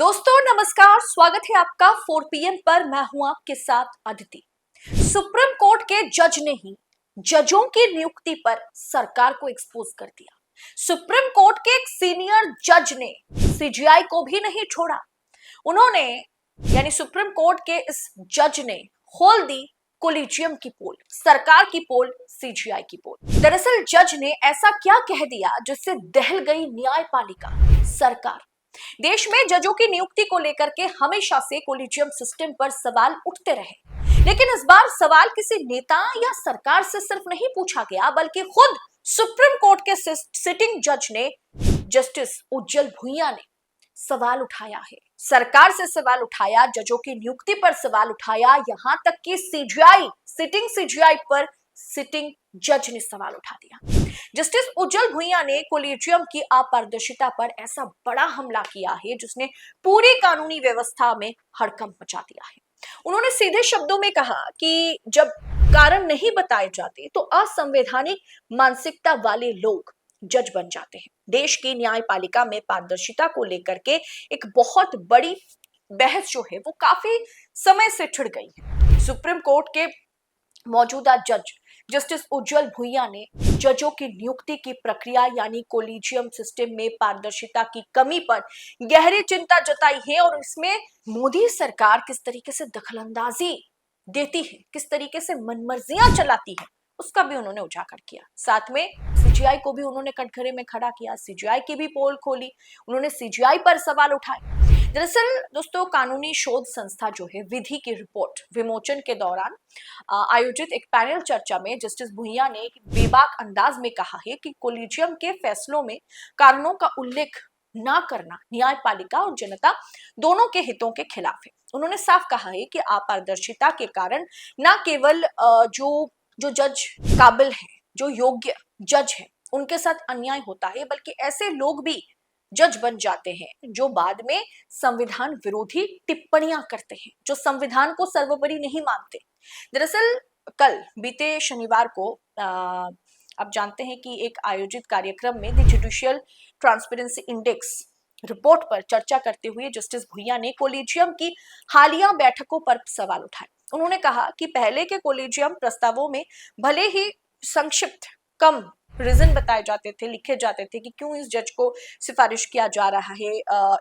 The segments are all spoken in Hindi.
दोस्तों नमस्कार, स्वागत है आपका 4 PM पर। मैं हूं आपके साथ अदिति। सुप्रीम कोर्ट के जज ने ही जजों की नियुक्ति पर सरकार को एक्सपोज कर दिया। सुप्रीम कोर्ट के एक सीनियर जज ने सीजीआई को भी नहीं छोड़ा। उन्होंने यानी सुप्रीम कोर्ट के इस जज ने खोल दी कोलिजियम की पोल, सरकार की पोल, सीजीआई की पोल। दरअसल जज ने ऐसा क्या कह दिया जिससे दहल गई न्यायपालिका, सरकार। देश में जजों की नियुक्ति को लेकर के हमेशा से कोलिजियम सिस्टम पर सवाल उठते रहे, लेकिन इस बार सवाल किसी नेता या सरकार से सिर्फ नहीं पूछा गया, बल्कि खुद सुप्रीम कोर्ट के सिटिंग जज ने, जस्टिस उज्जवल भुइयां ने सवाल उठाया है। सरकार से सवाल उठाया, जजों की नियुक्ति पर सवाल उठाया, यहां तक कि सीजीआई, सिटिंग सीजीआई पर सिटिंग जज ने सवाल उठा दिया। जस्टिस उज्जवल भुइयां ने कोलिजियम की अपारदर्शिता पर ऐसा बड़ा हमला किया है जिसने पूरी कानूनी व्यवस्था में हड़कंप मचा दिया है। उन्होंने सीधे शब्दों में कहा कि जब कारण नहीं बताए जाते तो असंवैधानिक मानसिकता वाले लोग जज बन जाते हैं। देश की न्यायपालिका में पारदर्शिता को लेकर के एक बहुत बड़ी बहस जो है वो काफी समय से छिड़ गई है। सुप्रीम कोर्ट के मौजूदा जज जस्टिस उज्जवल भुइयां ने जजों की नियुक्ति की प्रक्रिया यानी कोलिजियम सिस्टम में पारदर्शिता की कमी पर गहरी चिंता जताई है और इसमें मोदी सरकार किस तरीके से दखलंदाजी देती है, किस तरीके से मनमर्जियां चलाती है, उसका भी उन्होंने उजागर किया। साथ में सीजीआई को भी उन्होंने कटघरे में खड़ा किया, सीजीआई की भी पोल खोली, उन्होंने सीजीआई पर सवाल उठाए। दरअसल दोस्तों, कानूनी शोध संस्था जो है विधि की रिपोर्ट विमोचन के दौरान आयोजित एक पैनल चर्चा में जस्टिस भुइयां ने बेबाक अंदाज में कहा है कि कोलिजियम के फैसलों में कारणों का उल्लेख ना करना न्यायपालिका और जनता दोनों के हितों के खिलाफ है। उन्होंने साफ कहा है कि अपारदर्शिता के कारण न केवल जो जो जज काबिल है, जो योग्य जज है, उनके साथ अन्याय होता है, बल्कि ऐसे लोग भी जज बन जाते हैं जो बाद में संविधान विरोधी टिप्पणियां करते हैं, जो संविधान को सर्वोपरि नहीं मानते। दरअसल कल बीते शनिवार को आप जानते हैं कि एक आयोजित कार्यक्रम में the judicial transparency index report पर चर्चा करते हुए जस्टिस भुइयां ने कोलिजियम की हालिया बैठकों पर सवाल उठाए। उन्होंने कहा कि पहले के कोलिजियम प्रस्तावों में भले ही संक्षिप्त कम रीजन बताए जाते थे, लिखे जाते थे कि क्यों इस जज को सिफारिश किया जा रहा है,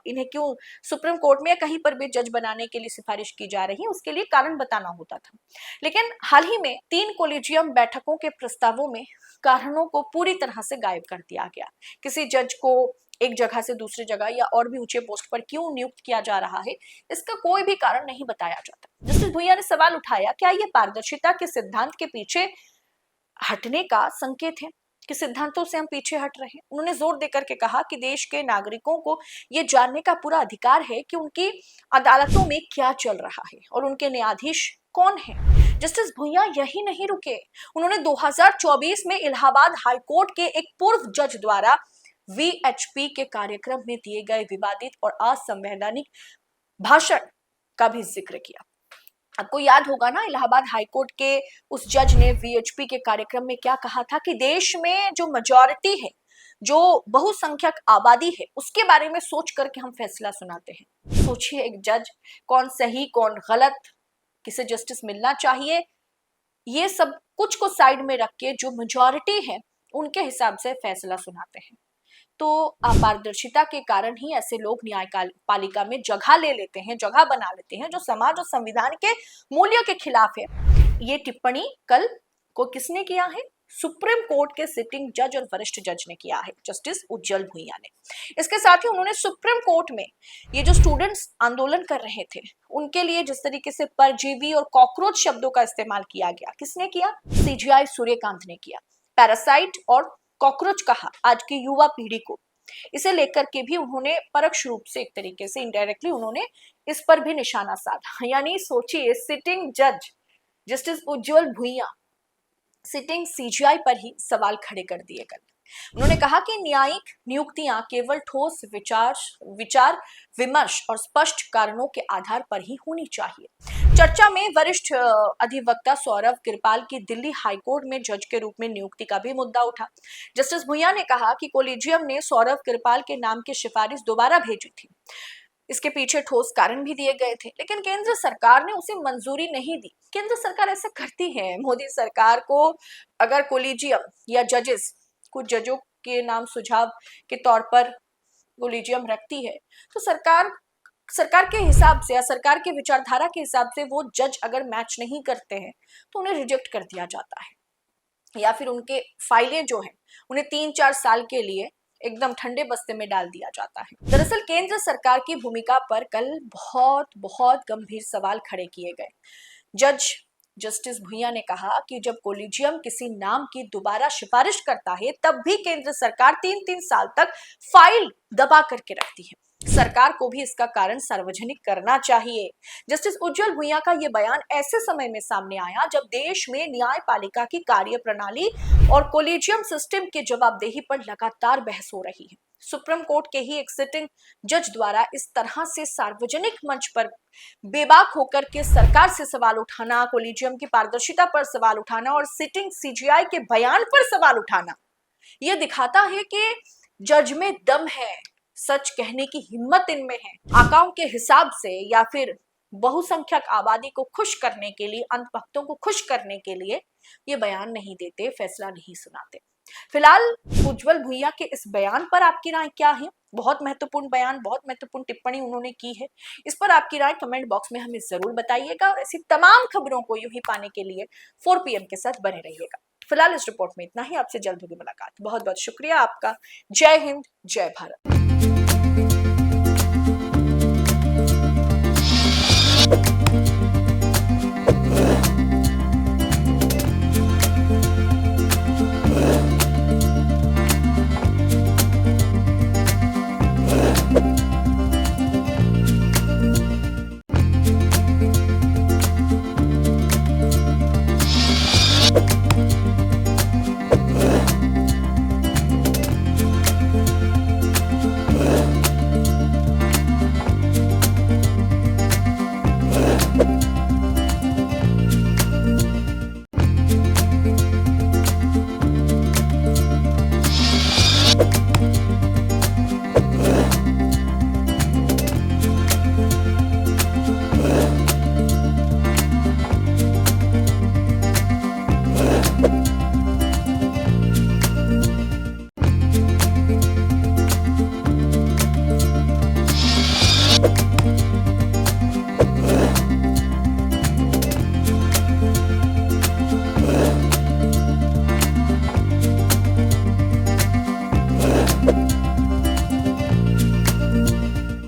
इन्हें क्यों सुप्रीम कोर्ट में या कहीं पर भी जज बनाने के लिए सिफारिश की जा रही है, उसके लिए कारण बताना होता था। लेकिन हाल ही में 3 कोलिजियम बैठकों के प्रस्तावों में कारणों को पूरी तरह से गायब कर दिया गया। किसी जज को एक जगह से दूसरी जगह या और भी ऊंचे पोस्ट पर क्यों नियुक्त किया जा रहा है, इसका कोई भी कारण नहीं बताया जाता। जस्टिस भुइयां ने सवाल उठाया, क्या यह पारदर्शिता के सिद्धांत के पीछे हटने का संकेत है कि सिद्धांतों से हम पीछे हट रहे हैं? उन्होंने जोर देकर के कहा कि देश के नागरिकों को यह जानने का पूरा अधिकार है कि उनकी अदालतों में क्या चल रहा है और उनके न्यायाधीश कौन है। जस्टिस भुइयां यही नहीं रुके, उन्होंने 2024 में इलाहाबाद हाईकोर्ट के एक पूर्व जज द्वारा वीएचपी के कार्यक्रम में दिए गए विवादित और असंवैधानिक भाषण का भी जिक्र किया। आपको याद होगा ना, इलाहाबाद हाईकोर्ट के उस जज ने वीएचपी के कार्यक्रम में क्या कहा था कि देश में जो मेजॉरिटी है, जो बहुसंख्यक आबादी है, उसके बारे में सोच करके हम फैसला सुनाते हैं। सोचिए एक जज, कौन सही कौन गलत, किसे जस्टिस मिलना चाहिए, ये सब कुछ को साइड में रख के जो मेजॉरिटी है उनके हिसाब से फैसला सुनाते हैं। तो अपारदर्शिता के कारण ही ऐसे लोग न्यायपालिका में जगह ले लेते हैं, जगह बना लेते हैं, जो समाज और संविधान के मूल्यों के खिलाफ है। ये टिप्पणी कल को किसने किया है? सुप्रीम कोर्ट के सिटिंग जज और वरिष्ठ जज ने किया है, जस्टिस उज्जवल भुइयां ने। इसके साथ ही उन्होंने सुप्रीम कोर्ट में ये जो स्टूडेंट्स आंदोलन कर रहे थे उनके लिए जिस तरीके से परजीवी और कॉकरोच शब्दों का इस्तेमाल किया गया, किसने किया? सीजीआई सूर्यकांत ने किया। पैरासाइट और कॉकरोच कहा आज की युवा पीढ़ी को, इसे लेकर के भी उन्होंने परोक्ष रूप से, एक तरीके से इनडायरेक्टली उन्होंने इस पर भी निशाना साधा। यानी सोचिए, सिटिंग जज जस्टिस उज्जवल भुइयां सिटिंग सीजीआई पर ही सवाल खड़े कर दिए कल। उन्होंने कहा कि न्यायिक नियुक्तियां केवल ठोस विचार विमर्श और स्पष्ट कारणों के आधार पर ही होनी चाहिए। चर्चा में वरिष्ठ अधिवक्ता सौरव कृपाल की दिल्ली हाईकोर्ट में जज के रूप में नियुक्ति का भी मुद्दा उठा। जस्टिस भुइयां ने कहा कि कोलिजियम ने सौरव कृपाल के नाम की सिफारिश दोबारा भेजी थी। इसके पीछे ठोस कारण भी दिए गए थे, लेकिन केंद्र सरकार ने उसे मंजूरी नहीं दी। केंद्र सरकार ऐसा करती है। मोदी सरकार को अगर कोलिजियम या जजेस, कुछ जजों के नाम सुझाव के तौर पर कोलिजियम रखती है, तो सरकार सरकार के हिसाब से या सरकार के विचारधारा के हिसाब से वो जज अगर मैच नहीं करते हैं तो उन्हें रिजेक्ट कर दिया जाता है, या फिर उनके फाइलें जो हैं उन्हें 3-4 साल के लिए एकदम ठंडे बस्ते में डाल दिया जाता है। दरअसल केंद्र सरकार की भूमिका पर कल बहुत बहुत गंभीर सवाल खड़े किए गए। जज जस्टिस भुइयां ने कहा कि जब कोलिजियम किसी नाम की दोबारा सिफारिश करता है तब भी केंद्र सरकार 3-3 साल तक फाइल दबा करके रखती है। सरकार को भी इसका कारण सार्वजनिक करना चाहिए। जस्टिस उज्जवल भुइयां का यह बयान ऐसे समय में सामने आया जब देश में न्यायपालिका की कार्य प्रणाली और कोलिजियम सिस्टम की जवाबदेही पर लगातार बहस हो रही है। सुप्रीम कोर्ट के ही एक सिटिंग जज द्वारा इस तरह से सार्वजनिक मंच पर बेबाक होकर के सरकार से सवाल उठाना, कोलिजियम की पारदर्शिता पर सवाल उठाना और सिटिंग सीजीआई के बयान पर सवाल उठाना, यह दिखाता है कि जज में दम है, सच कहने की हिम्मत इनमें है। आंकड़ों के हिसाब से या फिर बहुसंख्यक आबादी को खुश करने के लिए, अंधभक्तों को खुश करने के लिए ये बयान नहीं देते, फैसला नहीं सुनाते। फिलहाल उज्जवल भुइयां के इस बयान पर आपकी राय क्या है? बहुत महत्वपूर्ण बयान, बहुत महत्वपूर्ण टिप्पणी उन्होंने की है। इस पर आपकी राय कमेंट बॉक्स में हमें जरूर बताइएगा और ऐसी तमाम खबरों को यूं ही पाने के लिए 4 PM के साथ बने रहिएगा। फिलहाल इस रिपोर्ट में इतना ही। आपसे जल्द होगी मुलाकात। बहुत बहुत शुक्रिया आपका। जय हिंद, जय भारत।